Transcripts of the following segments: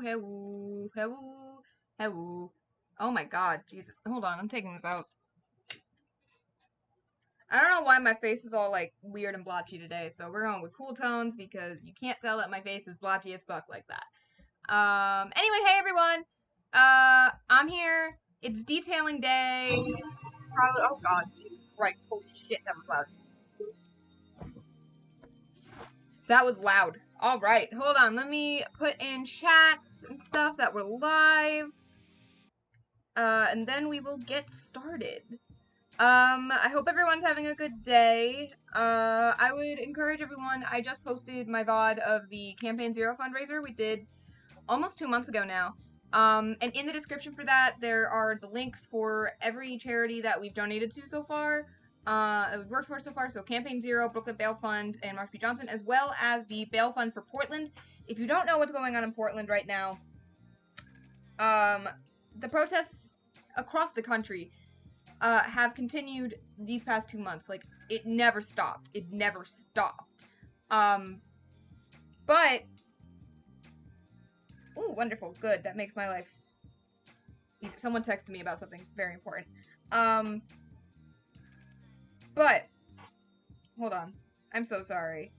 Hello, hello, hello. Oh my god, Jesus. Hold on, I'm taking this out. I don't know why my face is all like weird and blotchy today, so we're going with cool tones because you can't tell that my face is blotchy as fuck like that. Anyway, hey everyone. I'm here. It's detailing day. Probably, oh god, Jesus Christ, holy shit, that was loud. That was loud. Alright, hold on, let me put in chats and stuff that we're live. And then we will get started. I hope everyone's having a good day. I would encourage everyone, I just posted my VOD of the Campaign Zero fundraiser we did almost 2 months ago now. And in the description for that, there are the links for every charity that we've donated to so far, that we've worked for so far, so Campaign Zero, Brooklyn Bail Fund, and Marsha P Johnson, as well as the Bail Fund for Portland. If you don't know what's going on in Portland right now, the protests across the country have continued these past 2 months. Like, it never stopped. It never stopped. But... Ooh, wonderful. Good. That makes my life easier. Someone texted me about something very important. But... Hold on. I'm so sorry.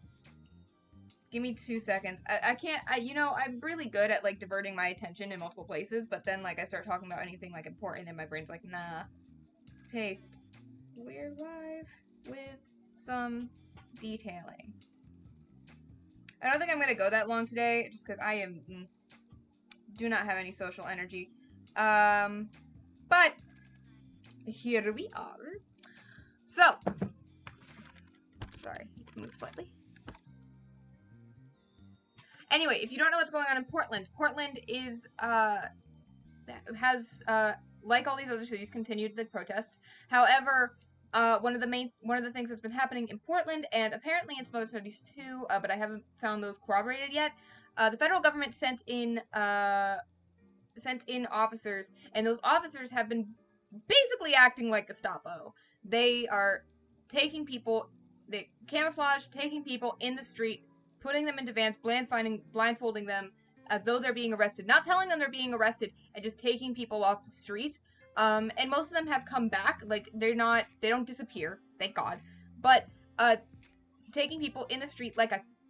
Give me 2 seconds. I can't... you know, I'm really good at, like, diverting my attention in multiple places, but then, like, I start talking about anything, like, important, and my brain's like, nah. Paste. We're live with some detailing. I don't think I'm gonna go that long today, just because I do not have any social energy. But here we are. So, sorry, move slightly. Anyway, if you don't know what's going on in Portland, Portland is has like all these other cities, continued the protests. However, one of the things that's been happening in Portland, and apparently in some other cities too, but I haven't found those corroborated yet. The federal government sent in officers, and those officers have been basically acting like Gestapo. They are taking people, they camouflage, taking people in the street, putting them into vans, blindfolding them as though they're being arrested, not telling them they're being arrested, and just taking people off the street. And most of them have come back. Like, they don't disappear, thank God. But taking people in the street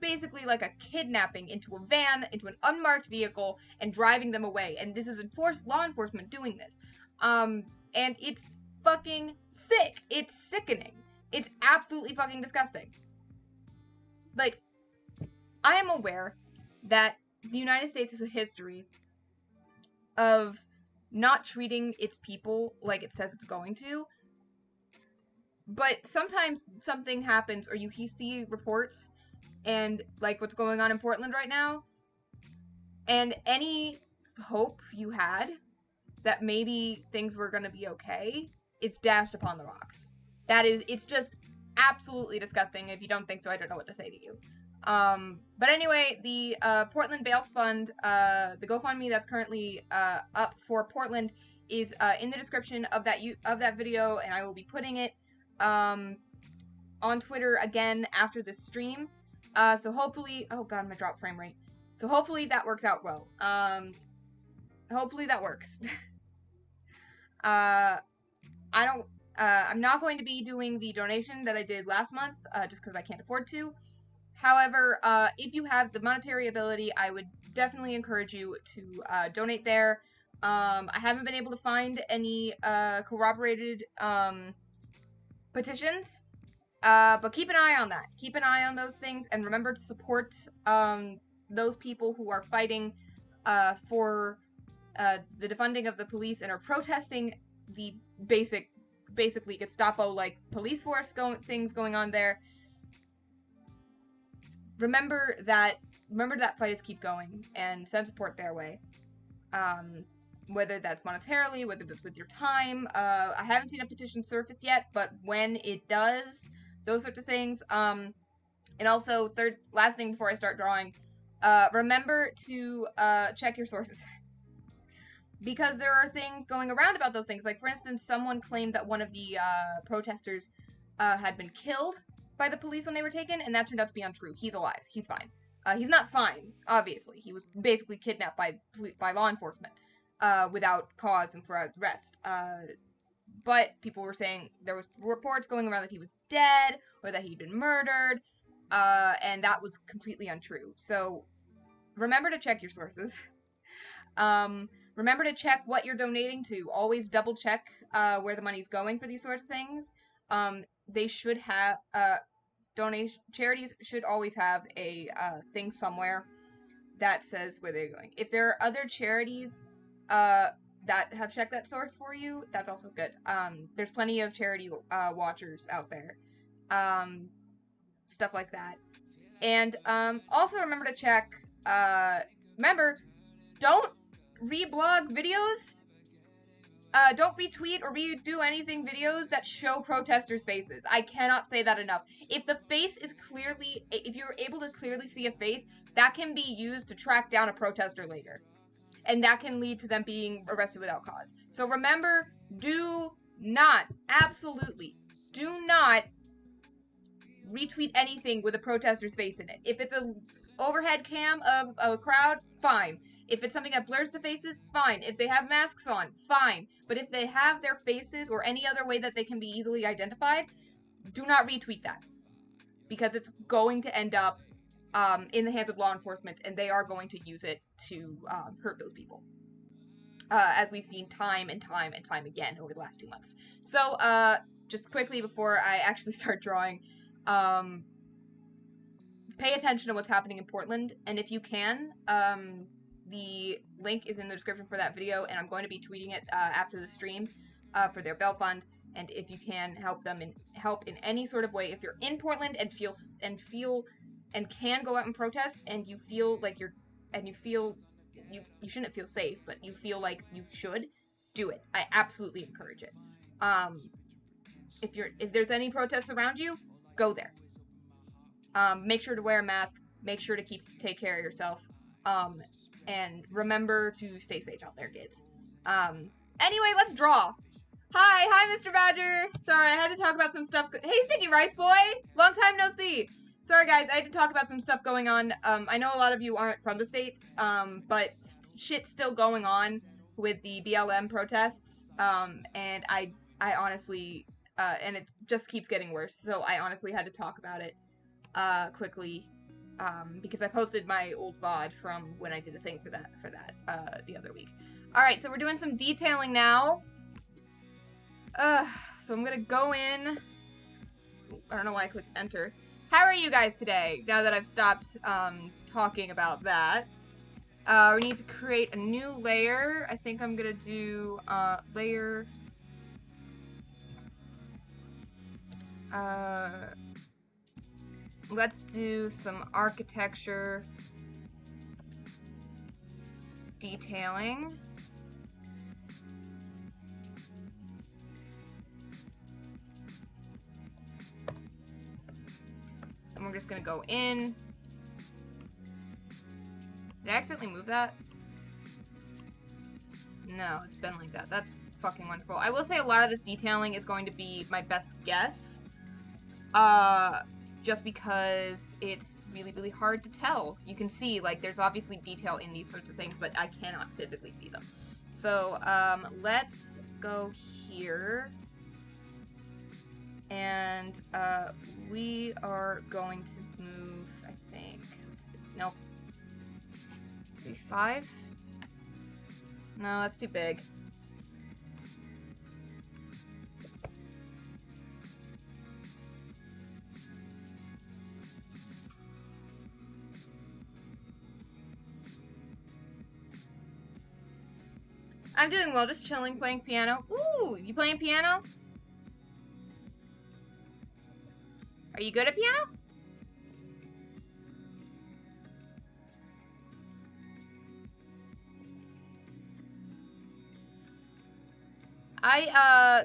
basically like a kidnapping, into a van, into an unmarked vehicle, and driving them away. And this is law enforcement doing this. And it's fucking sick. It's sickening. It's absolutely fucking disgusting. Like, I am aware that the United States has a history of not treating its people like it says it's going to. But sometimes something happens, or you see reports, and like what's going on in Portland right now, and any hope you had that maybe things were going to be okay is dashed upon the rocks. It's just absolutely disgusting. If you don't think so, I don't know what to say to you. But anyway, the Portland Bail Fund, the GoFundMe that's currently up for Portland is in the description of that video, and I will be putting it on Twitter again after this stream. So hopefully, oh god, I'm gonna drop frame rate. So hopefully that works out well. Hopefully that works. I'm not going to be doing the donation that I did last month, just because I can't afford to. However, if you have the monetary ability, I would definitely encourage you to donate there. I haven't been able to find any corroborated petitions, but keep an eye on that. Keep an eye on those things, and remember to support those people who are fighting for the defunding of the police and are protesting the basically Gestapo-like police force things going on there. Remember that fight is keep going, and send support their way. Whether that's monetarily, whether that's with your time. I haven't seen a petition surface yet, but when it does, those sorts of things. And also, last thing before I start drawing, remember to check your sources. Because there are things going around about those things. Like, for instance, someone claimed that one of the protesters had been killed by the police when they were taken, and that turned out to be untrue. He's alive. He's fine. He's not fine, obviously. He was basically kidnapped by law enforcement without cause and for arrest. But people were saying there was reports going around that he was dead or that he'd been murdered, and that was completely untrue. So remember to check your sources. Remember to check what you're donating to. Always double check where the money's going for these sorts of things. They should have charities should always have a thing somewhere that says where they're going. If there are other charities that have checked that source for you, that's also good. There's plenty of charity watchers out there. Stuff like that. And also remember to check, remember, don't reblog videos. Don't retweet or redo anything videos that show protesters' faces. I cannot say that enough. If the face is clearly, if you're able to clearly see a face, that can be used to track down a protester later. And that can lead to them being arrested without cause. So remember, do not, absolutely, do not retweet anything with a protester's face in it. If it's an overhead cam of a crowd, fine. If it's something that blurs the faces, fine. If they have masks on, fine. But if they have their faces or any other way that they can be easily identified, do not retweet that. Because it's going to end up in the hands of law enforcement, and they are going to use it to hurt those people. As we've seen time and time and time again over the last 2 months. So, just quickly before I actually start drawing, pay attention to what's happening in Portland, and if you can, the link is in the description for that video, and I'm going to be tweeting it after the stream for their bail fund. And if you can help them help in any sort of way, if you're in Portland and feel and can go out and protest, and you feel like you shouldn't feel safe, but you feel like you should, do it. I absolutely encourage it. If there's any protests around you, go there. Make sure to wear a mask. Make sure to take care of yourself. And remember to stay safe out there, kids. Anyway, let's draw. Hi, Mr. Badger. Sorry, I had to talk about some stuff. Hey, Sticky Rice Boy. Long time no see. Sorry, guys, I had to talk about some stuff going on. I know a lot of you aren't from the States, but shit's still going on with the BLM protests. And I honestly, and it just keeps getting worse. So I honestly had to talk about it quickly. Because I posted my old VOD from when I did a thing for that the other week. Alright, so we're doing some detailing now. So I'm gonna go in. I don't know why I clicked enter. How are you guys today, now that I've stopped talking about that? We need to create a new layer. I think I'm gonna do layer... let's do some architecture detailing. And we're just gonna go in. Did I accidentally move that? No, it's been like that. That's fucking wonderful. I will say a lot of this detailing is going to be my best guess. Just because it's really, really hard to tell. You can see, like, there's obviously detail in these sorts of things, but I cannot physically see them. So, let's go here. And, we are going to move, I think, let's see, nope. Maybe 5? No, that's too big. I'm doing well, just chilling, playing piano. Ooh, you playing piano? Are you good at piano?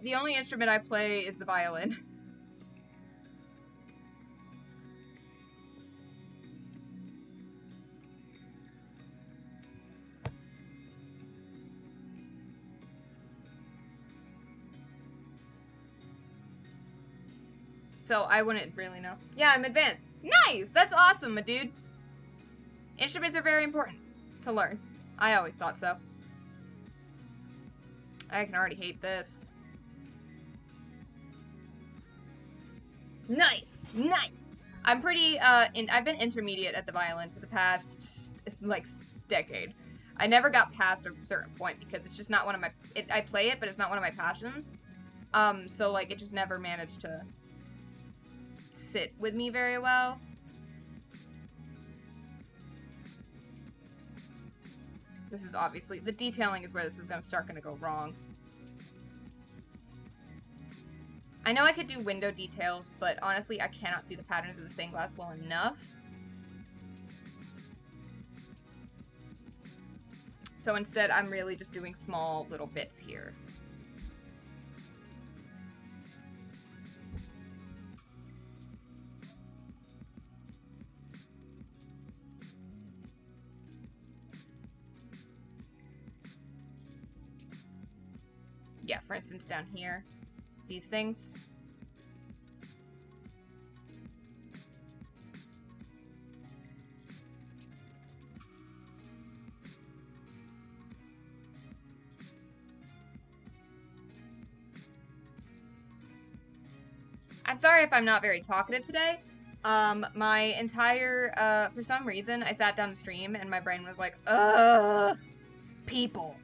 The only instrument I play is the violin. So I wouldn't really know. Yeah, I'm advanced. Nice! That's awesome, my dude. Instruments are very important to learn. I always thought so. I can already hate this. Nice! Nice! I'm pretty, I've been intermediate at the violin for the past, like, decade. I never got past a certain point because it's just not one of my, I play it, but it's not one of my passions. So, like, it just never managed to sit with me very well. This is obviously, the detailing is where this is gonna go wrong. I know I could do window details, but honestly, I cannot see the patterns of the stained glass well enough. So instead, I'm really just doing small little bits here. Yeah, for instance, down here, these things. I'm sorry if I'm not very talkative today. My entire, for some reason, I sat down to stream and my brain was like, ugh, people.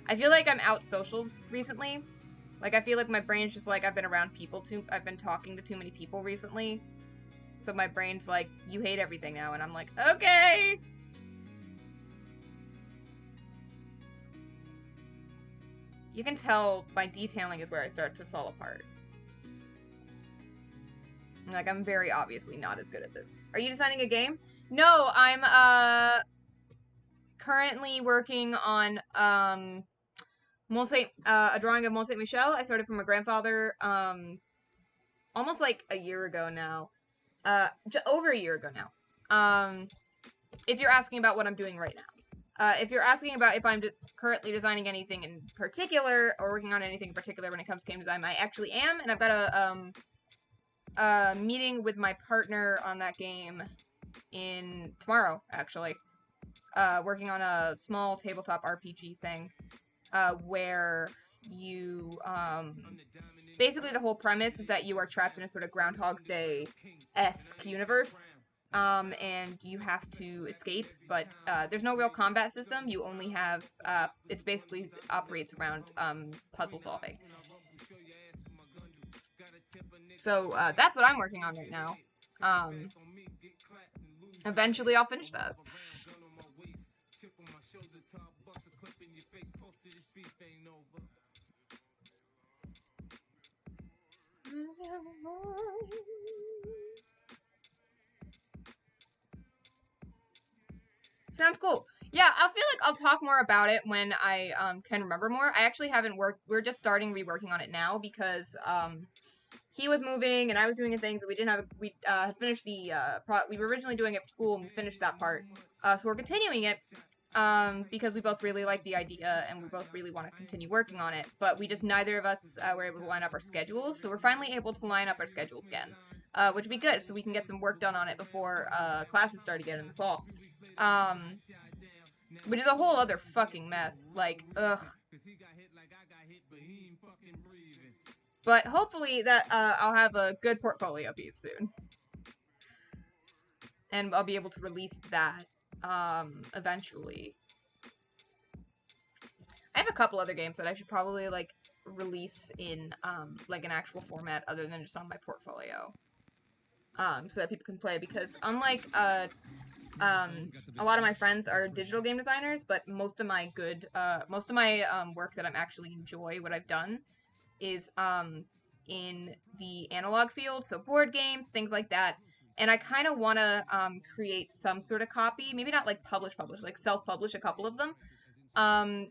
I feel like I'm out-socialed recently. Like, I feel like my brain's just like, I've been around people I've been talking to too many people recently. So my brain's like, you hate everything now, and I'm like, okay! You can tell my detailing is where I start to fall apart. Like, I'm very obviously not as good at this. Are you designing a game? No, I'm, currently working on, a drawing of Mont Saint Michel. I started from my grandfather, almost like a year ago now. Over a year ago now. If you're asking about what I'm doing right now. If you're asking about if I'm currently designing anything in particular, or working on anything in particular when it comes to game design, I actually am, and I've got a meeting with my partner on that game tomorrow, actually. Working on a small tabletop RPG thing, where you, basically the whole premise is that you are trapped in a sort of Groundhog's Day-esque universe, and you have to escape, but, there's no real combat system. You only have, it basically operates around, puzzle solving. So, that's what I'm working on right now. Eventually I'll finish that. Sounds cool. Yeah, I feel like I'll talk more about it when I can remember more. I actually haven't we're just starting reworking on it now because he was moving and I was doing things, and we had finished the we were originally doing it for school and we finished that part. So we're continuing it because we both really like the idea and we both really want to continue working on it, but we just, neither of us were able to line up our schedules, so we're finally able to line up our schedules again, which would be good, so we can get some work done on it before classes start again in the fall. Which is a whole other fucking mess, like, ugh. But hopefully that I'll have a good portfolio piece soon. And I'll be able to release that eventually. I have a couple other games that I should probably, like, release in, like, an actual format other than just on my portfolio. So that people can play, because unlike, a lot of my friends are digital game designers, but most of my work that I'm actually enjoy, what I've done, is, in the analog field, so board games, things like that. And I kind of want to, create some sort of copy, maybe not, like, publish, like, self-publish a couple of them. Oh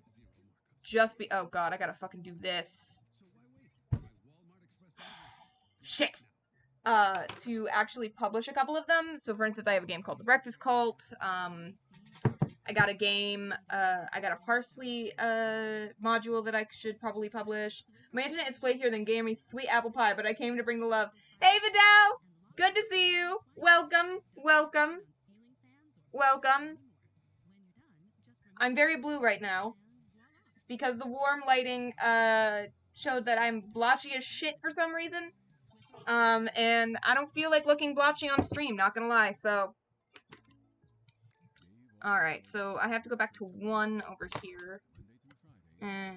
god, I gotta fucking do this. Shit! To actually publish a couple of them. So, for instance, I have a game called The Breakfast Cult. I got a game, I got a Parsley, module that I should probably publish. My internet is flakier than Gary's sweet apple pie, but I came to bring the love. Hey, Vidal! Good to see you! Welcome, welcome. welcome. I'm very blue right now because the warm lighting showed that I'm blotchy as shit for some reason. And I don't feel like looking blotchy on stream, not gonna lie, so. Alright, so I have to go back to 1 over here. I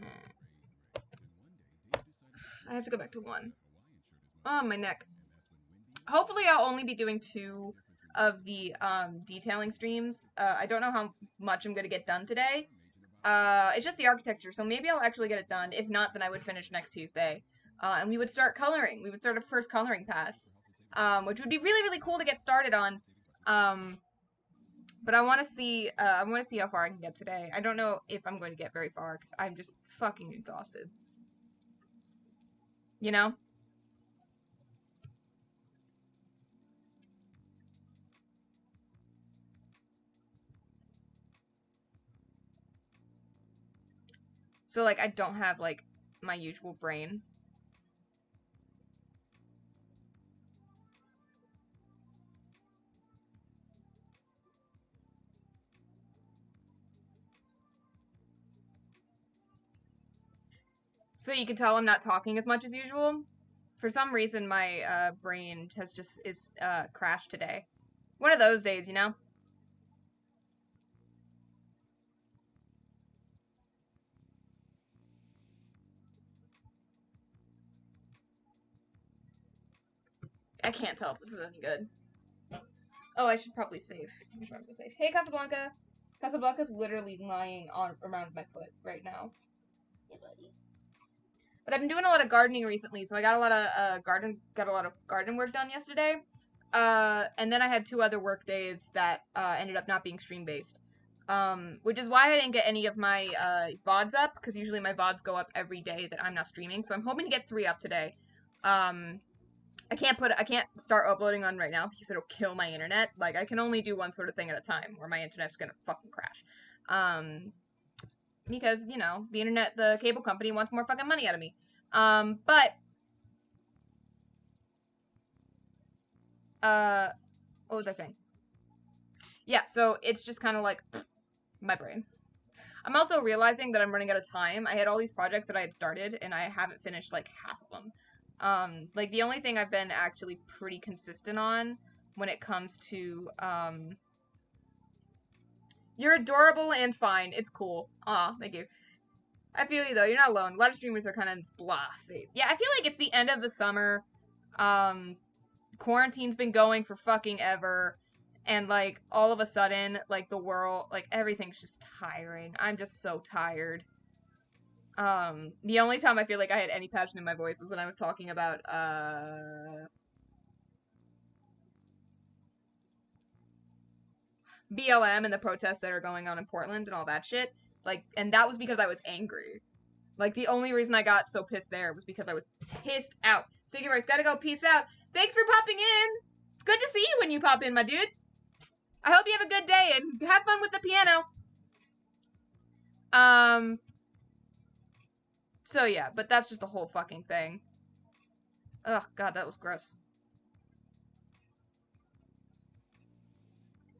have to go back to 1. Oh, my neck. Hopefully I'll only be doing 2 of the detailing streams. I don't know how much I'm gonna get done today. It's just the architecture, so maybe I'll actually get it done. If not, then I would finish next Tuesday. And we would start coloring. We would start a first coloring pass, which would be really, really cool to get started on. But I want to see how far I can get today. I don't know if I'm going to get very far, because I'm just fucking exhausted. You know? So, like, I don't have, like, my usual brain. So you can tell I'm not talking as much as usual. For some reason, my brain has just crashed today. One of those days, you know? I can't tell if this is any good. Oh, I should probably save. Hey, Casablanca. Casablanca's literally lying around my foot right now. Hey, buddy. But I've been doing a lot of gardening recently, so I got a lot of garden work done yesterday. And then I had 2 other work days that ended up not being stream based. Which is why I didn't get any of my VODs up, because usually my VODs go up every day that I'm not streaming. So I'm hoping to get 3 up today. I can't start uploading on right now because it'll kill my internet. Like, I can only do one sort of thing at a time, or my internet's gonna fucking crash. Because, you know, the internet, the cable company wants more fucking money out of me. But, what was I saying? Yeah, so it's just kind of like, my brain. I'm also realizing that I'm running out of time. I had all these projects that I had started, and I haven't finished, like, half of them. Like, the only thing I've been actually pretty consistent on when it comes to, You're adorable and fine. It's cool. Aw, thank you. I feel you, though. You're not alone. A lot of streamers are kind of in this blah phase. Yeah, I feel like it's the end of the summer. Quarantine's been going for fucking ever. And, like, all of a sudden, like, the world, like, everything's just tiring. I'm just so tired. The only time I feel like I had any passion in my voice was when I was talking about, BLM and the protests that are going on in Portland and all that shit. Like, and that was because I was angry. Like, the only reason I got so pissed there was because I was pissed out. Sticky Rice, gotta go, peace out. Thanks for popping in. It's good to see you when you pop in, my dude. I hope you have a good day and have fun with the piano. So yeah, but that's just the whole fucking thing. Ugh, God, that was gross.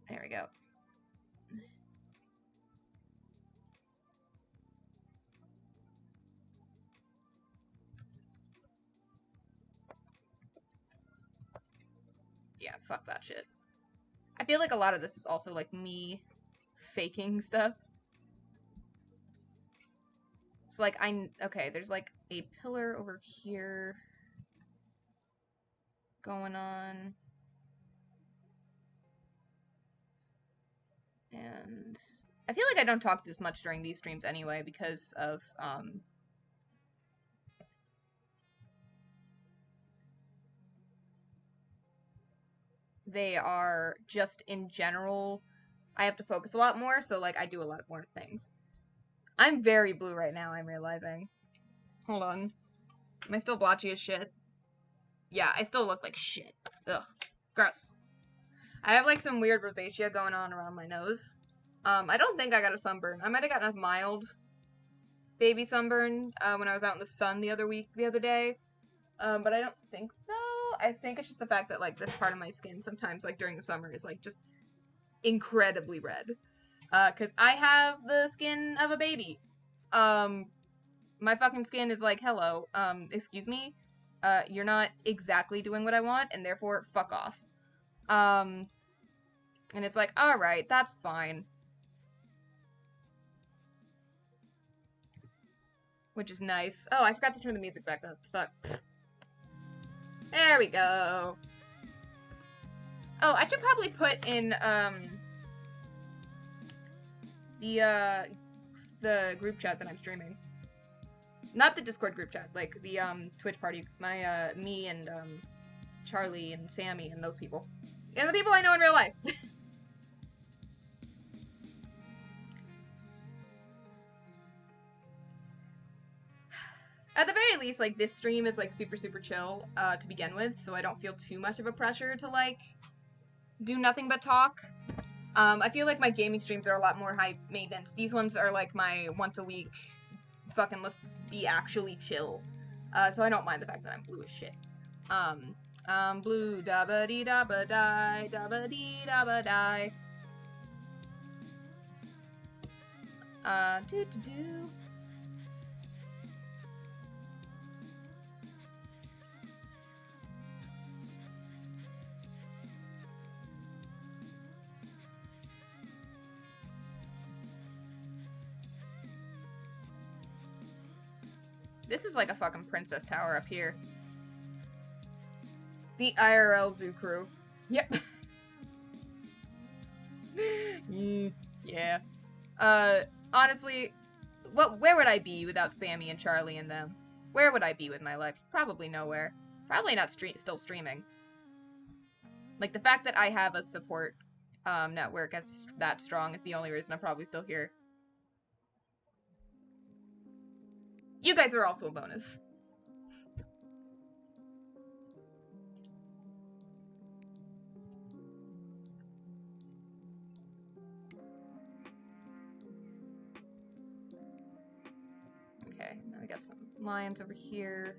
There we go. Yeah, fuck that shit. I feel like a lot of this is also, like, me faking stuff. So, like, okay, there's, like, a pillar over here going on. And I feel like I don't talk this much during these streams anyway because of, they are just in general, I have to focus a lot more, so, like, I do a lot more things. I'm very blue right now, I'm realizing. Hold on. Am I still blotchy as shit? Yeah, I still look like shit. Ugh. Gross. I have, like, some weird rosacea going on around my nose. I don't think I got a sunburn. I might have gotten a mild baby sunburn when I was out in the sun the other day. But I don't think so. I think it's just the fact that, like, this part of my skin sometimes, like, during the summer is, like, just incredibly red. Because I have the skin of a baby. My fucking skin is like, hello, excuse me? You're not exactly doing what I want, and therefore, fuck off. And it's like, alright, that's fine. Which is nice. Oh, I forgot to turn the music back up. Fuck. There we go. Oh, I should probably put in, the group chat that I'm streaming. Not the Discord group chat, like the, Twitch party. My, me and, Charlie and Sammy and those people. And the people I know in real life. At the very least, like, this stream is, like, super, super chill, to begin with, so I don't feel too much of a pressure to, like, do nothing but talk. I feel like my gaming streams are a lot more high maintenance. These ones are, like, my once a week, fucking let's be actually chill. So I don't mind the fact that I'm blue as shit. Blue, da-ba-dee-da-ba-die, da-ba-dee-da-ba-die. Do-do-do. This is like a fucking princess tower up here. The IRL zoo crew. Yep. Yeah. Honestly, where would I be without Sammy and Charlie and them? Where would I be with my life? Probably nowhere. Probably not still streaming. Like, the fact that I have a support network that's that strong is the only reason I'm probably still here. You guys are also a bonus. Okay, now we got some lions over here.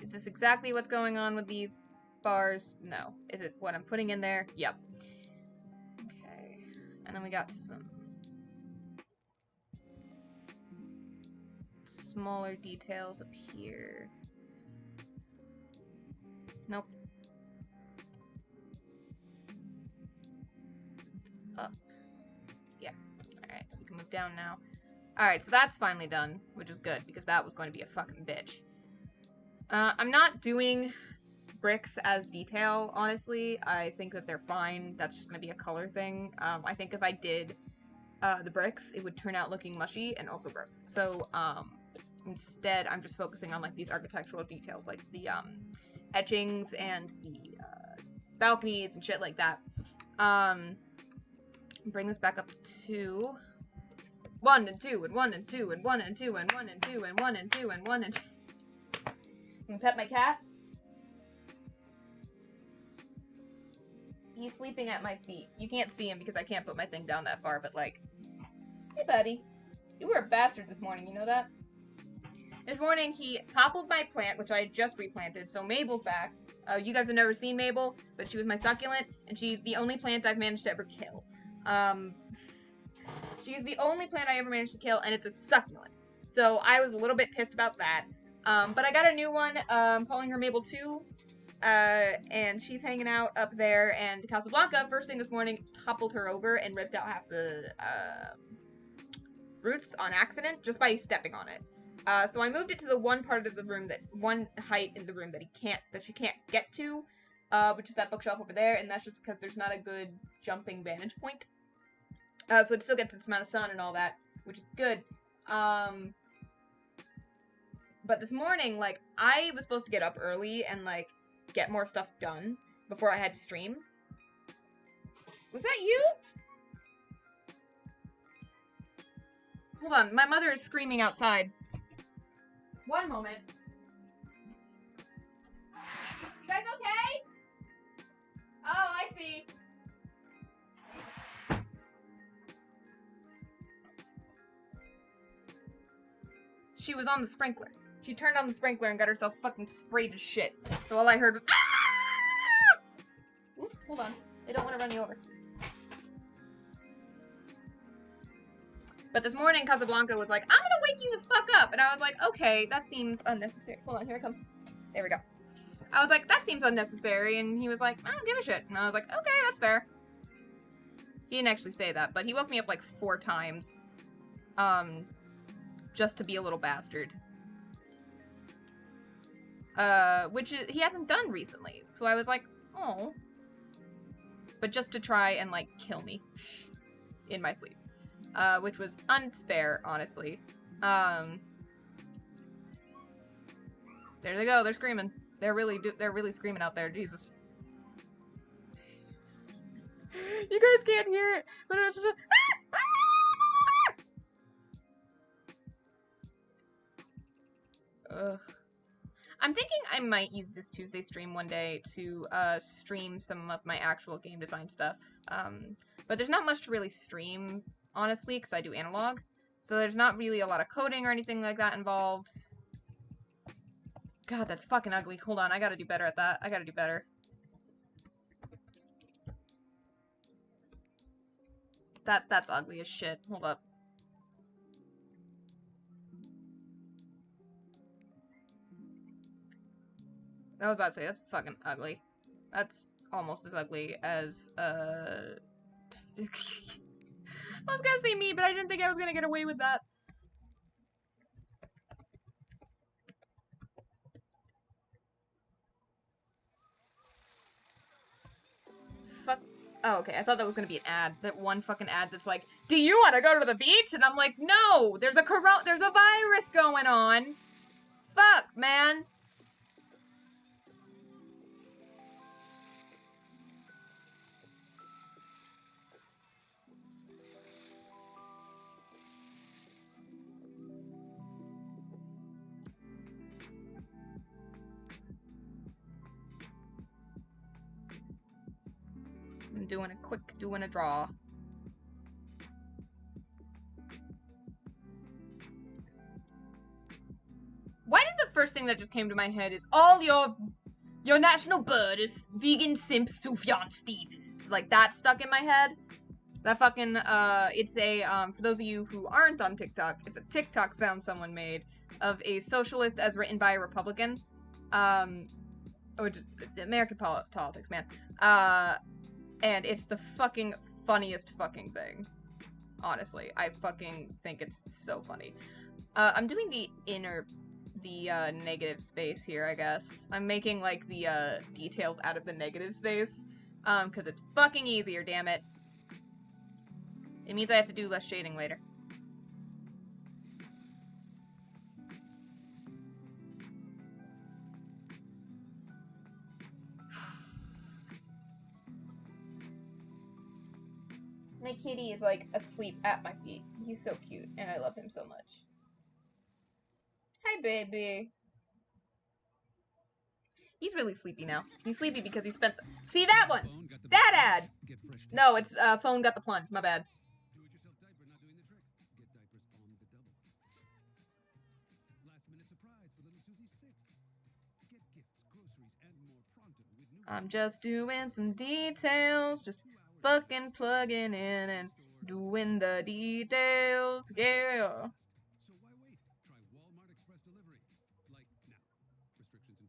Is this exactly what's going on with these bars? No. Is it what I'm putting in there? Yep. Okay. And then we got some smaller details up here. Nope. Up. Yeah. Alright, so we can move down now. Alright, so that's finally done, which is good, because that was going to be a fucking bitch. I'm not doing bricks as detail, honestly. I think that they're fine. That's just going to be a color thing. I think if I did the bricks, it would turn out looking mushy and also gross. So, instead, I'm just focusing on, like, these architectural details, like the, etchings and the, balconies and shit like that. Bring this back up to 2. 1 and 2 and 1 and 2 and 1 and 2 and 1 and 2 and 1 and 2 and 1 and 2. Can you pet my cat? He's sleeping at my feet. You can't see him because I can't put my thing down that far, but like, hey buddy, you were a bastard this morning, you know that? This morning he toppled my plant, which I had just replanted, so Mabel's back. You guys have never seen Mabel, but she was my succulent, and she's the only plant I've managed to ever kill. She's the only plant I ever managed to kill, and it's a succulent. So I was a little bit pissed about that. But I got a new one, calling her Mabel 2, and she's hanging out up there, and Casablanca, first thing this morning, toppled her over and ripped out half the, roots on accident, just by stepping on it. So I moved it to the one part of the room one height in the room that she can't get to, which is that bookshelf over there, and that's just because there's not a good jumping vantage point. So it still gets its amount of sun and all that, which is good. But this morning, like, I was supposed to get up early and, like, get more stuff done before I had to stream. Was that you? Hold on, my mother is screaming outside. One moment. You guys okay? Oh, I see. She was on the sprinkler. She turned on the sprinkler and got herself fucking sprayed to shit. So all I heard was, ah! Oops, hold on. I don't want to run you over. But this morning, Casablanca was like, I'm gonna wake you the fuck up. And I was like, okay, that seems unnecessary. Hold on, here I come. There we go. I was like, that seems unnecessary. And he was like, I don't give a shit. And I was like, okay, that's fair. He didn't actually say that, but he woke me up like 4 times. Just to be a little bastard. Which he hasn't done recently. So I was like, oh. But just to try and, like, kill me. In my sleep. Which was unfair, honestly. There they go, they're screaming. They're really screaming out there, Jesus. You guys can't hear it, but it's just Ugh. I'm thinking I might use this Tuesday stream one day to stream some of my actual game design stuff. But there's not much to really stream, honestly, because I do analog. So there's not really a lot of coding or anything like that involved. God, that's fucking ugly. Hold on, I gotta do better at that. I gotta do better. That's ugly as shit. Hold up. I was about to say, that's fucking ugly. That's almost as ugly as, I was gonna say me, but I didn't think I was gonna get away with that. Fuck. Oh, okay, I thought that was gonna be an ad. That one fucking ad that's like, do you want to go to the beach? And I'm like, no! There's a virus going on! Fuck, man! I'm doing a draw. Why did the first thing that just came to my head is all your national bird is vegan simp Sufjan Stevens. Like, that stuck in my head. That fucking, it's a, for those of you who aren't on TikTok, it's a TikTok sound someone made of a socialist as written by a Republican. American politics, man. And it's the fucking funniest fucking thing. Honestly, I fucking think it's so funny. I'm doing the negative space here, I guess. I'm making, like, the, details out of the negative space. Because it's fucking easier, damn it. It means I have to do less shading later. My kitty is, like, asleep at my feet. He's so cute, and I love him so much. Hi, baby. He's really sleepy now. He's sleepy because he spent see that one! That ad! No, it's, phone got the plunge. My bad. I'm just doing some details, just fucking plugging in and doing the details, yeah.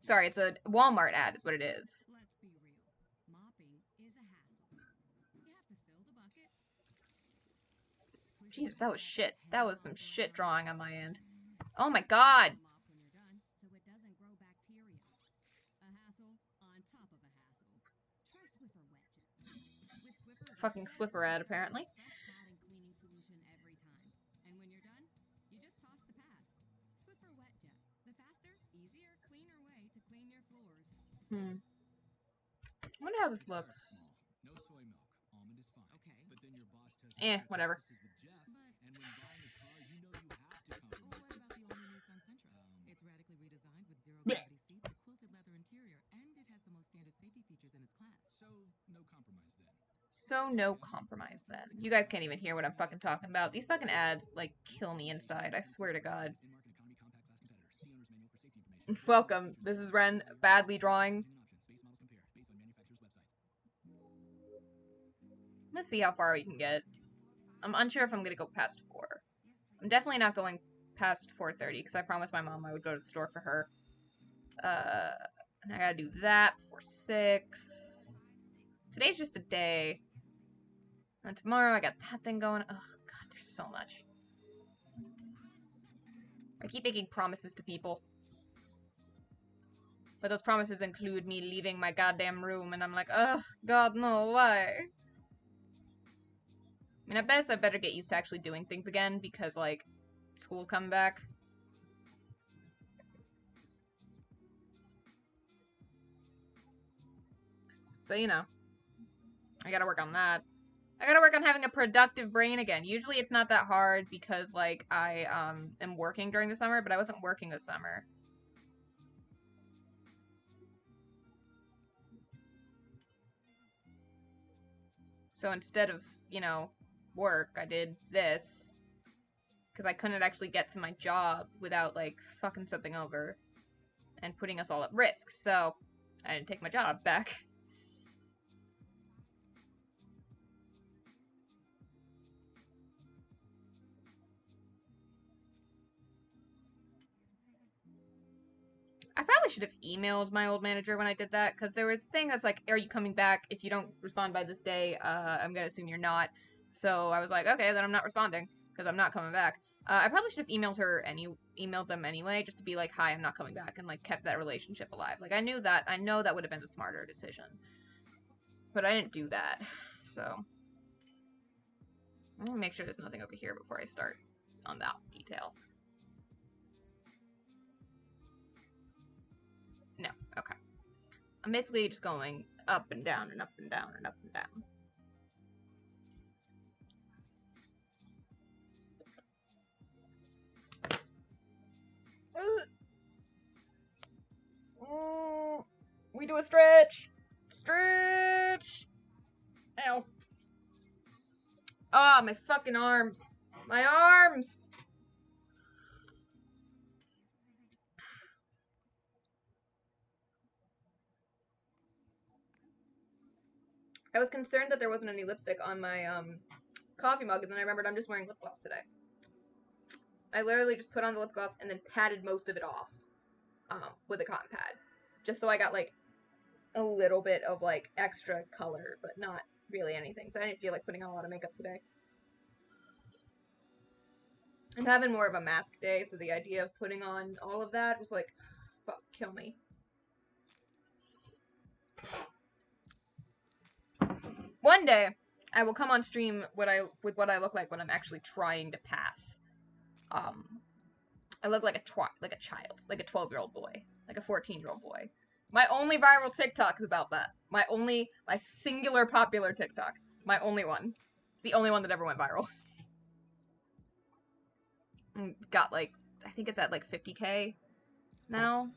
Sorry, it's a Walmart ad is what it is. Let's be real. Mopping is a hassle. You have to fill the bucket. Jesus, that was shit. That was some shit drawing on my end. Oh my god! Mop when you're done, so it doesn't grow bacteria. A hassle on top of a hassle. Try Swiffer Wet Jet. With Swiffer Fucking Swiffer ad, apparently. best pad and cleaning solution every time. And when you're done, you just toss the pad. Swiffer Wet Jet. The faster, easier, cleaner way to clean your floors. I wonder how this looks. No soy milk. Almond is fine. Okay. But then your boss tells you Whatever. with Jeff, and when buying a car, you know you have to compromise. Well, what about the all-new Nissan Sentra? It's radically redesigned with Blech. zero-gravity seats, a quilted leather interior, and it has the most standard safety features in its class. So, no compromise then. So no compromise then. You guys can't even hear what I'm fucking talking about. These fucking ads, like, kill me inside. I swear to God. In-market economy compact class competitors. See owner's manual Welcome. This is Ren, badly drawing. Let's see how far we can get. I'm unsure if I'm gonna go past 4. I'm definitely not going past 4:30 because I promised my mom I would go to the store for her. And I gotta do that before 6. Today's just a day. And tomorrow I got that thing going. Ugh, God, there's so much. I keep making promises to people. But those promises include me leaving my goddamn room, and I'm like, ugh, God, no, why? I mean, I guess I better get used to actually doing things again, because, like, school's coming back. So, you know, I gotta work on that. I gotta work on having a productive brain again. Usually it's not that hard because, like, I, am working during the summer, but I wasn't working this summer. So instead of, you know, work, I did this. Because I couldn't actually get to my job without, like, fucking something over. And putting us all at risk, so I didn't take my job back. I probably should have emailed my old manager when I did that, because there was a thing that's like, are you coming back? If you don't respond by this day, I'm gonna assume you're not. So I was like, okay, then I'm not responding, because I'm not coming back. I probably should have emailed them anyway, just to be like, hi, I'm not coming back, and like kept that relationship alive. Like I know that would have been the smarter decision. But I didn't do that, so. I'm gonna make sure there's nothing over here before I start on that detail. No, okay. I'm basically just going up and down and up and down and up and down. We do a stretch! Stretch! Ow. Oh, my fucking arms. My arms! I was concerned that there wasn't any lipstick on my coffee mug, and then I remembered I'm just wearing lip gloss today. I literally just put on the lip gloss and then patted most of it off with a cotton pad. Just so I got, like, a little bit of, like, extra color, but not really anything. So I didn't feel like putting on a lot of makeup today. I'm having more of a mask day, so the idea of putting on all of that was like, fuck, kill me. One day, I will come on stream with what I look like when I'm actually trying to pass. I look like a child, like a 12-year-old boy, like a 14-year-old boy. My only viral TikTok is about that. My singular popular TikTok. My only one. The only one that ever went viral. Got, like, I think it's at, like, 50K now.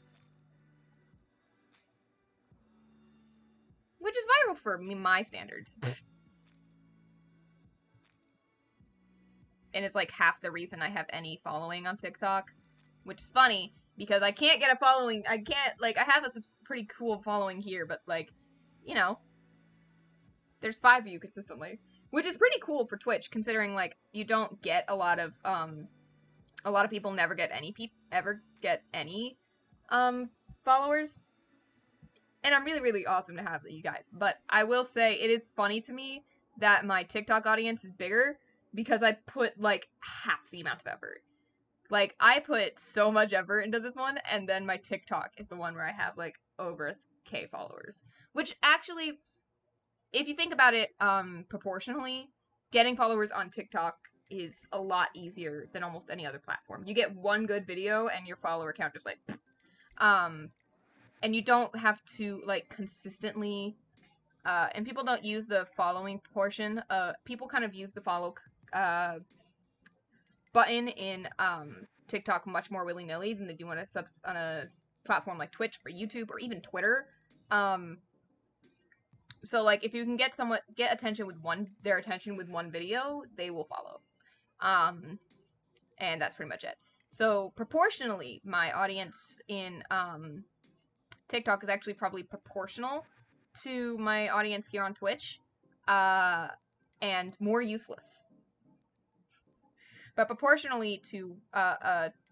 Which is viral for my standards. And it's, like, half the reason I have any following on TikTok. Which is funny, because I can't get a following. I have a pretty cool following here, but, like, you know, there's 5 of you consistently. Which is pretty cool for Twitch, considering, like, you don't get a lot of people never get any followers. And I'm really, really awesome to have you guys. But I will say, it is funny to me that my TikTok audience is bigger because I put, like, half the amount of effort. Like, I put so much effort into this one, and then my TikTok is the one where I have, like, over K followers. Which, actually, if you think about it, proportionally, getting followers on TikTok is a lot easier than almost any other platform. You get one good video, and your follower count is, like, and you don't have to, like, consistently, and people don't use the following portion. People kind of use the follow, button in, TikTok much more willy-nilly than they do on a platform like Twitch or YouTube or even Twitter. So, like, if you can get attention with their attention with one video, they will follow. And that's pretty much it. So proportionally, my audience in TikTok is actually probably proportional to my audience here on Twitch, and more useless. But proportionally to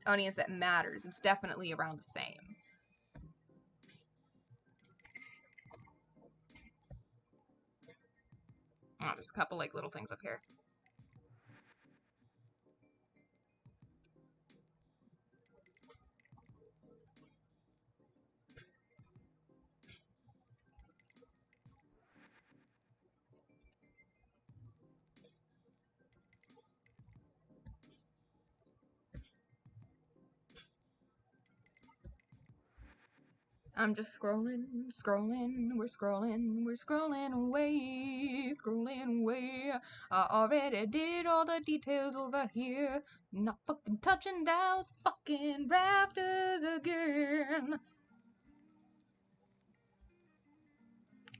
audience that matters, it's definitely around the same. Oh, there's a couple like little things up here. I'm just scrolling, we're scrolling away. I already did all the details over here. Not fucking touching those fucking rafters again.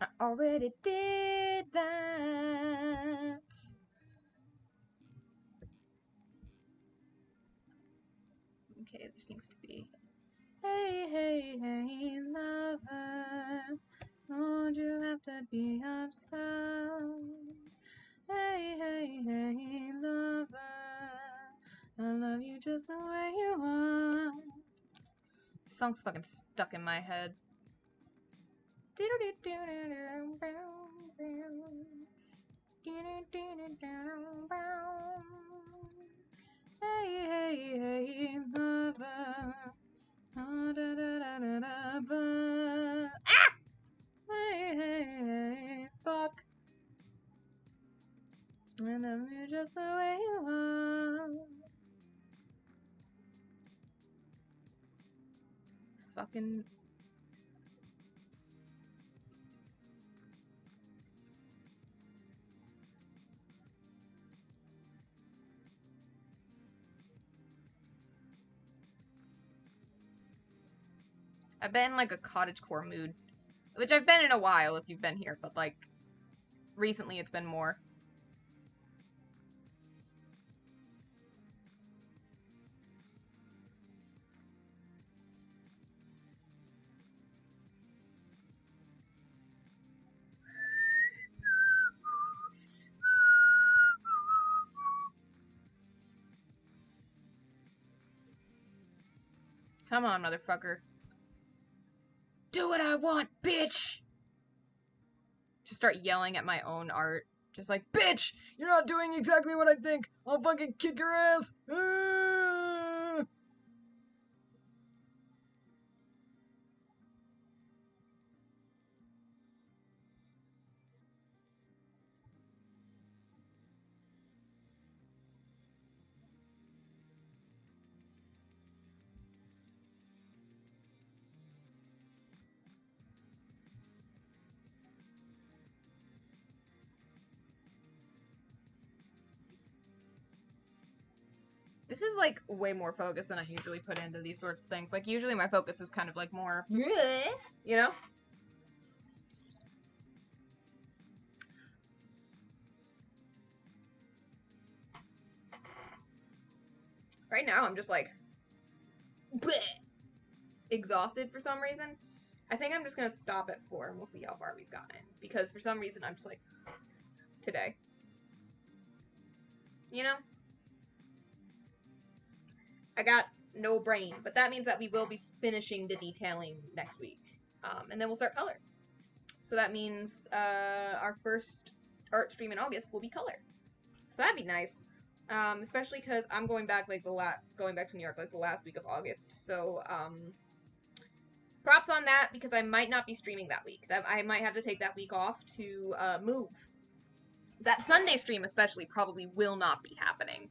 I already did that. Okay, there seems to be... Hey, hey, hey, lover, don't you have to be upset? Hey, hey, hey, lover, I love you just the way you are. This song's fucking stuck in my head. Hey, hey, hey, lover. Ah! Hey, hey, hey, fuck. I love you just the way you are. Fucking... I've been in like a cottagecore mood, which I've been in a while if you've been here, but like recently it's been more. Come on, motherfucker. Do what I want, bitch! Just start yelling at my own art. Just like, bitch! You're not doing exactly what I think! I'll fucking kick your ass! Ah! This is like way more focus than I usually put into these sorts of things. Like usually my focus is kind of like more, you know? Right now I'm just like exhausted for some reason. I think I'm just gonna stop at 4 and we'll see how far we've gotten. Because for some reason I'm just like, today. You know? I got no brain, but that means that we will be finishing the detailing next week. And then we'll start color. So that means our first art stream in August will be color. So that'd be nice. Especially because I'm going back like going back to New York like the last week of August. So props on that because I might not be streaming that week. That I might have to take that week off to move. That Sunday stream especially probably will not be happening.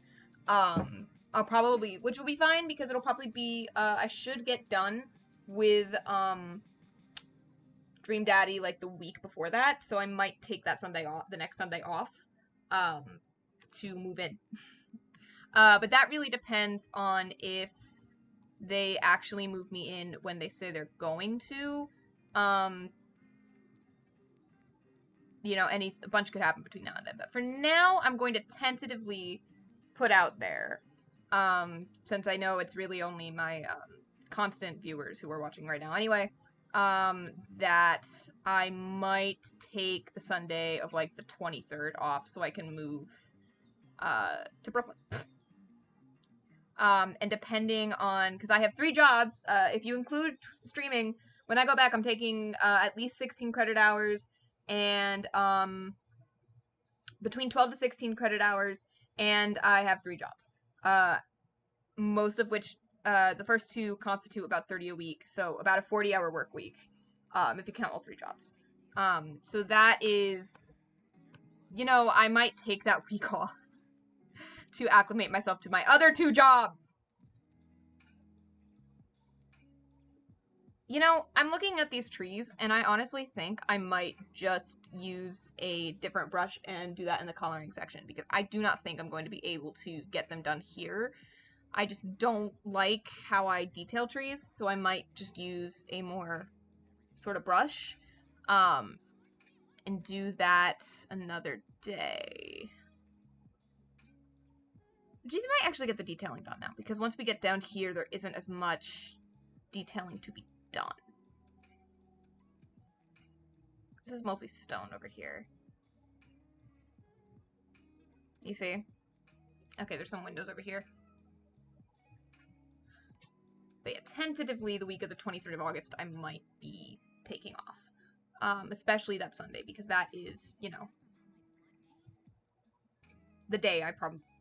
I'll probably, which will be fine because it'll probably be, I should get done with, Dream Daddy, like, the week before that, so I might take that Sunday off, the next Sunday off, to move in. But that really depends on if they actually move me in when they say they're going to. You know, a bunch could happen between now and then, but for now, I'm going to tentatively put out there since I know it's really only my constant viewers who are watching right now anyway, that I might take the Sunday of like the 23rd off so I can move to Brooklyn. And depending on, because I have 3 jobs, if you include streaming, when I go back, I'm taking at least 16 credit hours and between 12 to 16 credit hours, and I have 3 jobs. Most of which, the first 2 constitute about 30 a week, so about a 40-hour work week, if you count all 3 jobs. So that is, you know, I might take that week off to acclimate myself to my other 2 jobs. You know, I'm looking at these trees, and I honestly think I might just use a different brush and do that in the coloring section, because I do not think I'm going to be able to get them done here. I just don't like how I detail trees, so I might just use a more sort of brush, and do that another day. Geez, I might actually get the detailing done now, because once we get down here, there isn't as much detailing to be done. This is mostly stone over here. You see? Okay, there's some windows over here. But yeah, tentatively the week of the 23rd of August I might be taking off. Especially that Sunday, because that is, you know, the day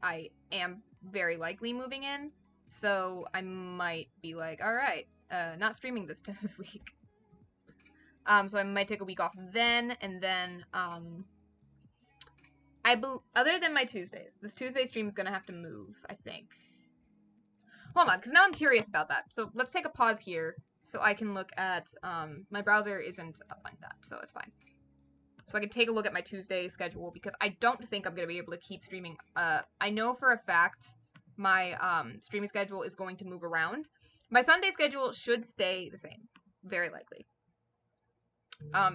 I am very likely moving in. So I might be like, alright, not streaming this week. So I might take a week off then, and then, other than my Tuesdays, this Tuesday stream is gonna have to move, I think. Hold on, because now I'm curious about that. So let's take a pause here, so I can look at, my browser isn't up like that, so it's fine. So I can take a look at my Tuesday schedule, because I don't think I'm gonna be able to keep streaming. I know for a fact my, streaming schedule is going to move around. My Sunday schedule should stay the same, very likely.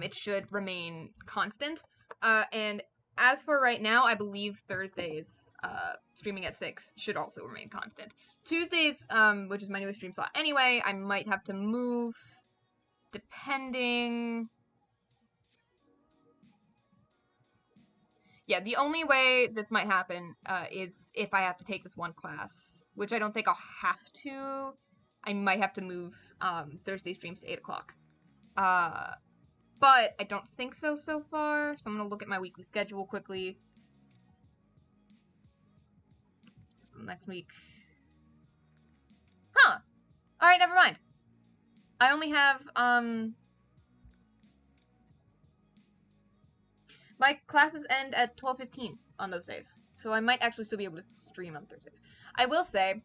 It should remain constant, and as for right now, I believe Thursdays, streaming at 6 should also remain constant. Tuesdays, which is my newest stream slot anyway, I might have to move, depending. Yeah, the only way this might happen, is if I have to take this one class, which I don't think I'll have to. I might have to move, Thursday streams to 8 o'clock. But I don't think so far, so I'm gonna look at my weekly schedule quickly. So next week. Huh! Alright, never mind. I only have, my classes end at 12:15 on those days, so I might actually still be able to stream on Thursdays. I will say,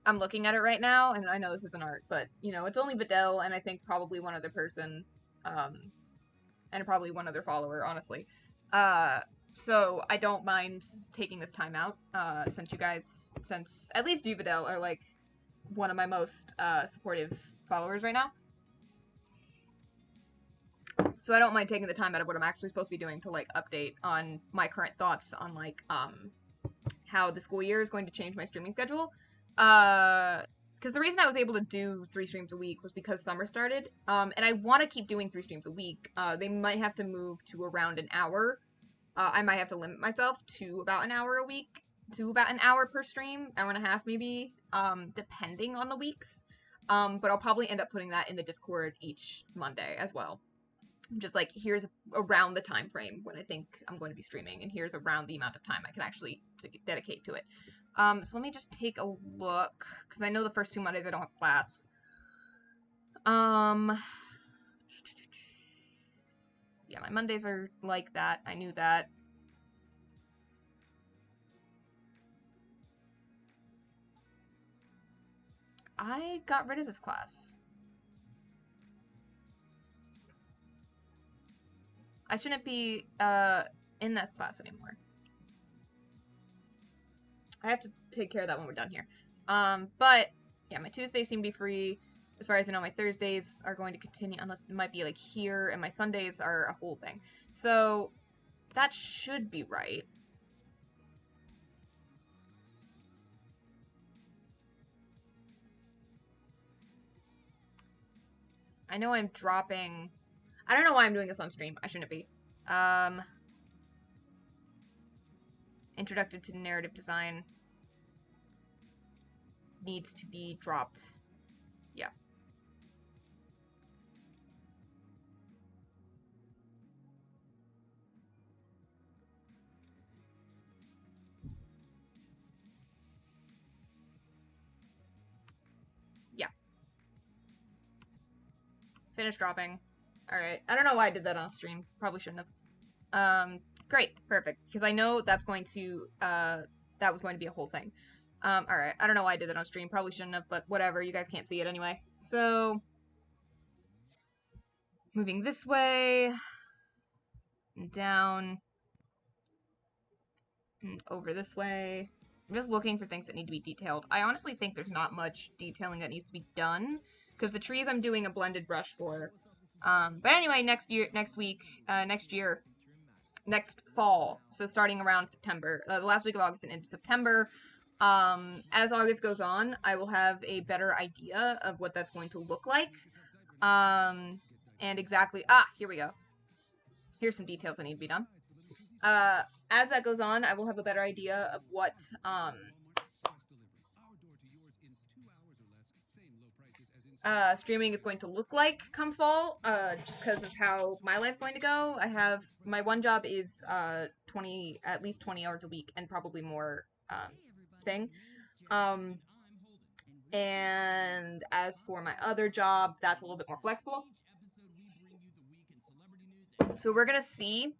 I'm looking at it right now, and I know this isn't art, but, you know, it's only Videl, and I think probably one other person, and probably one other follower, honestly. So I don't mind taking this time out, since at least you, Videl, are, like, one of my most, supportive followers right now. So I don't mind taking the time out of what I'm actually supposed to be doing to, like, update on my current thoughts on, like, how the school year is going to change my streaming schedule. Because the reason I was able to do 3 streams a week was because summer started, and I want to keep doing 3 streams a week. They might have to move to around an hour. I might have to limit myself to about an hour a week, to about an hour per stream, hour and a half maybe, depending on the weeks. But I'll probably end up putting that in the Discord each Monday as well. Just like, here's around the time frame when I think I'm going to be streaming, and here's around the amount of time I can actually dedicate to it. So let me just take a look, because I know the first 2 Mondays I don't have class. Yeah, my Mondays are like that. I knew that. I got rid of this class. I shouldn't be, in this class anymore. I have to take care of that when we're done here. But, yeah, my Tuesdays seem to be free. As far as I know, my Thursdays are going to continue, unless it might be, like, here, and my Sundays are a whole thing. So, that should be right. I know I'm dropping... I don't know why I'm doing this on stream. I shouldn't be. Introductory to narrative design needs to be dropped. Yeah. Yeah. Finish dropping. Alright. I don't know why I did that on stream. Probably shouldn't have. Great. Perfect. Because I know that's going to, that was going to be a whole thing. Alright. I don't know why I did that on stream. Probably shouldn't have, but whatever. You guys can't see it anyway. So, moving this way, and down, and over this way. I'm just looking for things that need to be detailed. I honestly think there's not much detailing that needs to be done, because the trees I'm doing a blended brush for. But anyway, next fall, so starting around September, the last week of August and into September, as August goes on, I will have a better idea of what that's going to look like, and exactly, here we go. Here's some details that need to be done. As that goes on, I will have a better idea of what, streaming is going to look like come fall, just because of how my life's going to go. My one job is, at least 20 hours a week, and probably more, thing. And as for my other job, that's a little bit more flexible. So we're gonna see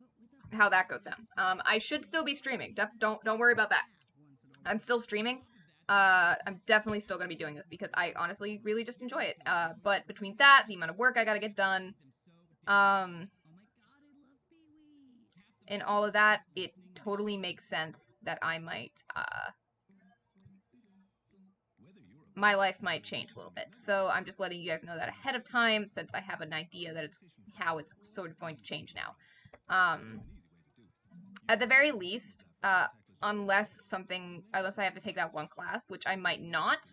how that goes down. I should still be streaming. Don't worry about that. I'm still streaming. I'm definitely still gonna be doing this because I honestly really just enjoy it. But between that, the amount of work I gotta get done, and all of that, it totally makes sense that I might, my life might change a little bit. So I'm just letting you guys know that ahead of time, since I have an idea that it's how it's sort of going to change now. At the very least, unless I have to take that one class, which I might not,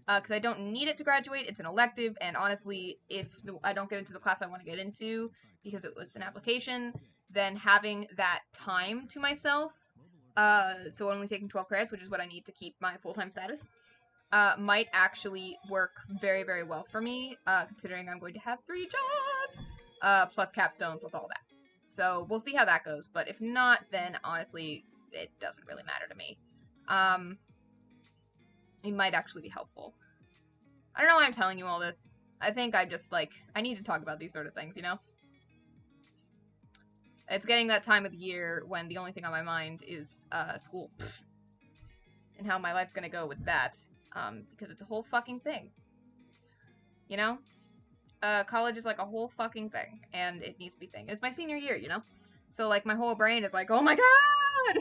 because I don't need it to graduate. It's an elective, and honestly, if I don't get into the class I want to get into because it was an application, then having that time to myself, so only taking 12 credits, which is what I need to keep my full-time status, might actually work very, very well for me, considering I'm going to have 3 jobs, plus capstone, plus all that. So we'll see how that goes, but if not, then honestly, it doesn't really matter to me. It might actually be helpful. I don't know why I'm telling you all this. I think I just, I need to talk about these sort of things, you know? It's getting that time of the year when the only thing on my mind is, school. And how my life's gonna go with that. Because it's a whole fucking thing. You know? College is like a whole fucking thing, and it needs to be a thing. It's my senior year, you know? So, my whole brain is like, oh my god!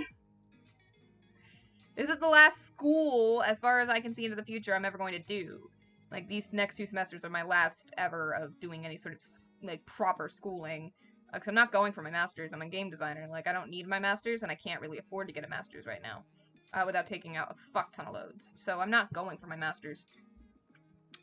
This is the last school, as far as I can see into the future, I'm ever going to do. These next 2 semesters are my last ever of doing any sort of, proper schooling. Because I'm not going for my master's, I'm a game designer. I don't need my master's, and I can't really afford to get a master's right now. Without taking out a fuck ton of loads. So I'm not going for my master's.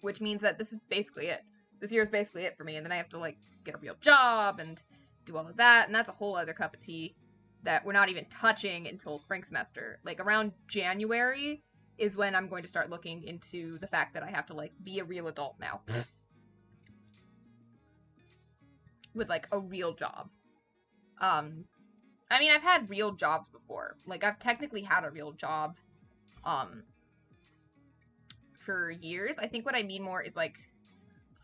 Which means that this is basically it. This year is basically it for me, and then I have to, get a real job, and do all of that, and that's a whole other cup of tea that we're not even touching until spring semester. Around January is when I'm going to start looking into the fact that I have to, be a real adult now. With, a real job. I mean, I've had real jobs before. I've technically had a real job, for years. I think what I mean more is,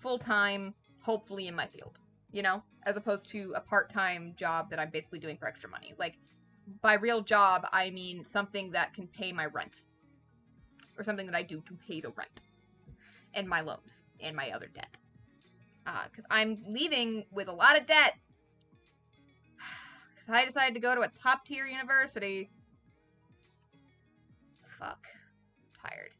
full-time, hopefully in my field, you know? As opposed to a part-time job that I'm basically doing for extra money. By real job, I mean something that can pay my rent. Or something that I do to pay the rent. And my loans. And my other debt. Because I'm leaving with a lot of debt. Because I decided to go to a top-tier university. Fuck. I'm tired.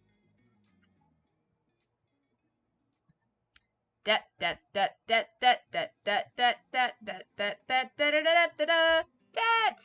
Debt, debt, debt, debt, debt, debt, debt, debt, debt, debt, debt, debt, debt, debt, debt, debt, debt.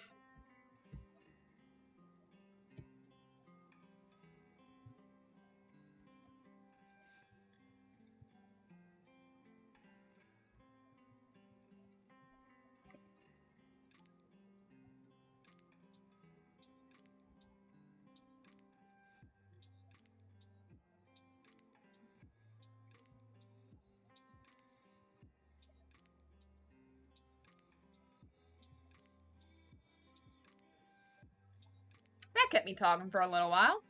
That kept me talking for a little while.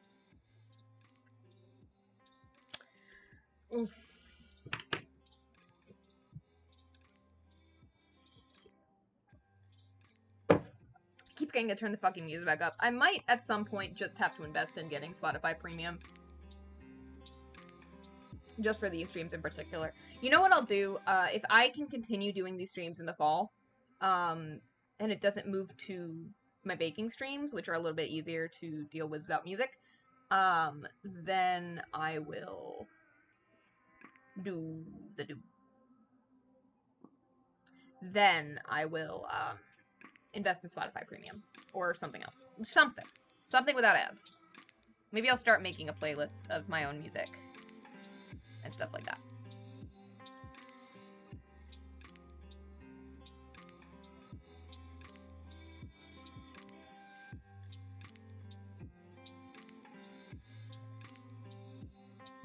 Oof. I keep getting to turn the fucking music back up. I might, at some point, just have to invest in getting Spotify Premium. Just for these streams in particular. You know what I'll do? If I can continue doing these streams in the fall, and it doesn't move to my baking streams, which are a little bit easier to deal with without music, then I will Then I will, invest in Spotify Premium. Or something else. Something without ads. Maybe I'll start making a playlist of my own music. And stuff like that.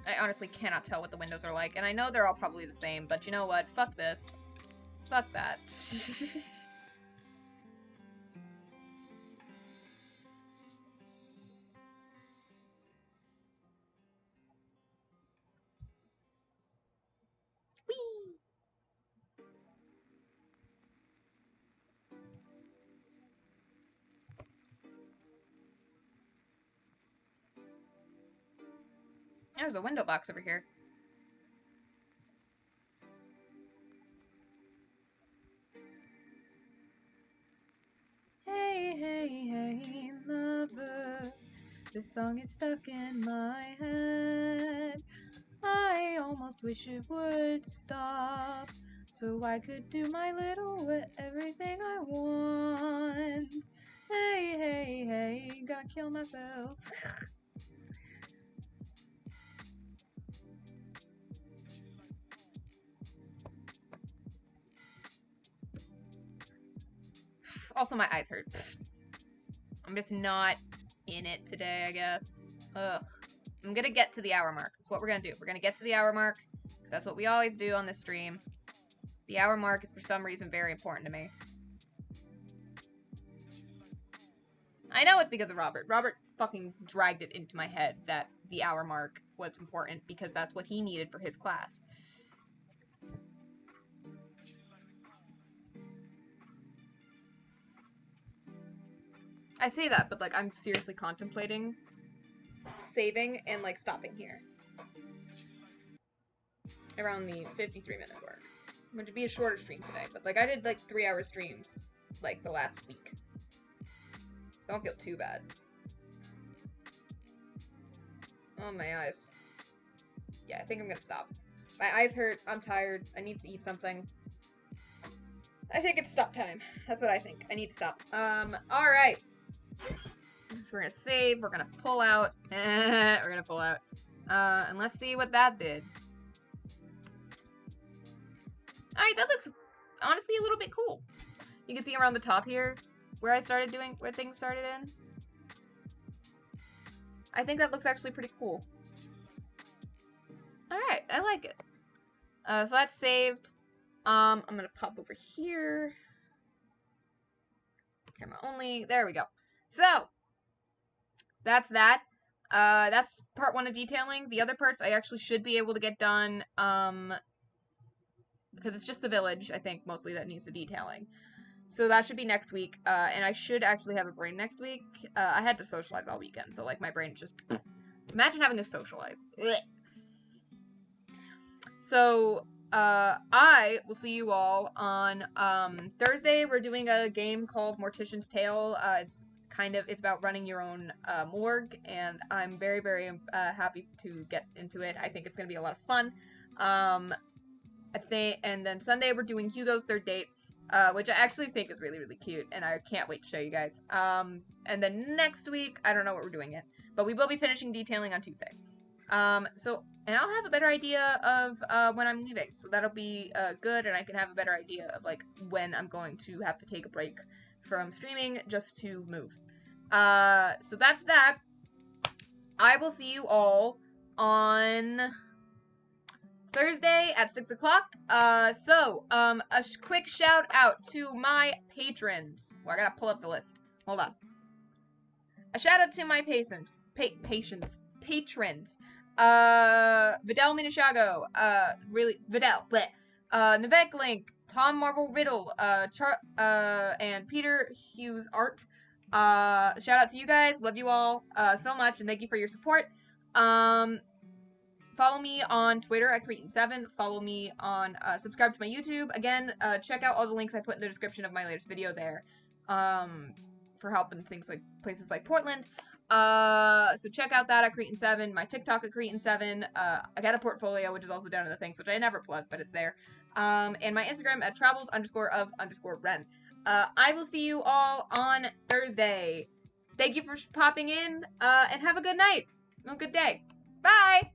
I honestly cannot tell what the windows are like, and I know they're all probably the same, but you know what? Fuck this. Fuck that. Whee! There's a window box over here. Hey, hey, hey, lover. This song is stuck in my head. I almost wish it would stop, so I could do my little everything I want. Hey, hey, hey, gotta kill myself. Also, my eyes hurt. I'm just not in it today, I guess. Ugh. I'm gonna get to the hour mark. That's what we're gonna do. We're gonna get to the hour mark, because that's what we always do on this stream. The hour mark is for some reason very important to me. I know it's because of Robert. Robert fucking dragged it into my head that the hour mark was important because that's what he needed for his class. I say that, but like I'm seriously contemplating saving and like stopping here. Around the 53-minute mark. I'm going to be a shorter stream today, but like I did like 3-hour streams like the last week. So I don't feel too bad. Oh, my eyes. Yeah, I think I'm gonna stop. My eyes hurt, I'm tired, I need to eat something. I think it's stop time. That's what I think. I need to stop. Alright. So we're gonna save, we're gonna pull out. We're gonna pull out. And let's see what that did. Alright, that looks honestly a little bit cool. You can see around the top here where I started doing, where things started in. I think that looks actually pretty cool. Alright, I like it. So that's saved. I'm gonna pop over here. Camera only. There we go. So, that's that. That's part 1 of detailing. The other parts I actually should be able to get done, because it's just the village, I think, mostly that needs the detailing. So that should be next week, and I should actually have a brain next week. I had to socialize all weekend, so, like, my brain just... Imagine having to socialize. Blech. So, I will see you all on, Thursday. We're doing a game called Mortician's Tale. It's about running your own, morgue, and I'm very, very, happy to get into it. I think it's gonna be a lot of fun. And then Sunday we're doing Hugo's Third Date, which I actually think is really, really cute, and I can't wait to show you guys. And then next week, I don't know what we're doing yet, but we will be finishing detailing on Tuesday. And I'll have a better idea of, when I'm leaving, so that'll be, good, and I can have a better idea of, like, when I'm going to have to take a break from streaming just to move. So that's that. I will see you all on Thursday at 6 o'clock. A quick shout out to my patrons. Well, I gotta pull up the list. Hold on. A shout out to my patrons. Vidal Minishago, Vidal, bleh. Nivek Link, Tom Marvel Riddle, and Peter Hughes Art. Shout out to you guys. Love you all so much, and thank you for your support. Follow me on Twitter at Cretan7. Follow me on, subscribe to my YouTube. Again, check out all the links I put in the description of my latest video there, for help in things like places like Portland. So check out that at Cretan7, my TikTok at Cretan7. I got a portfolio, which is also down in the things, which I never plug, but it's there. And my Instagram at travels_of_Ren. I will see you all on Thursday. Thank you for popping in, and have a good night. A good day. Bye!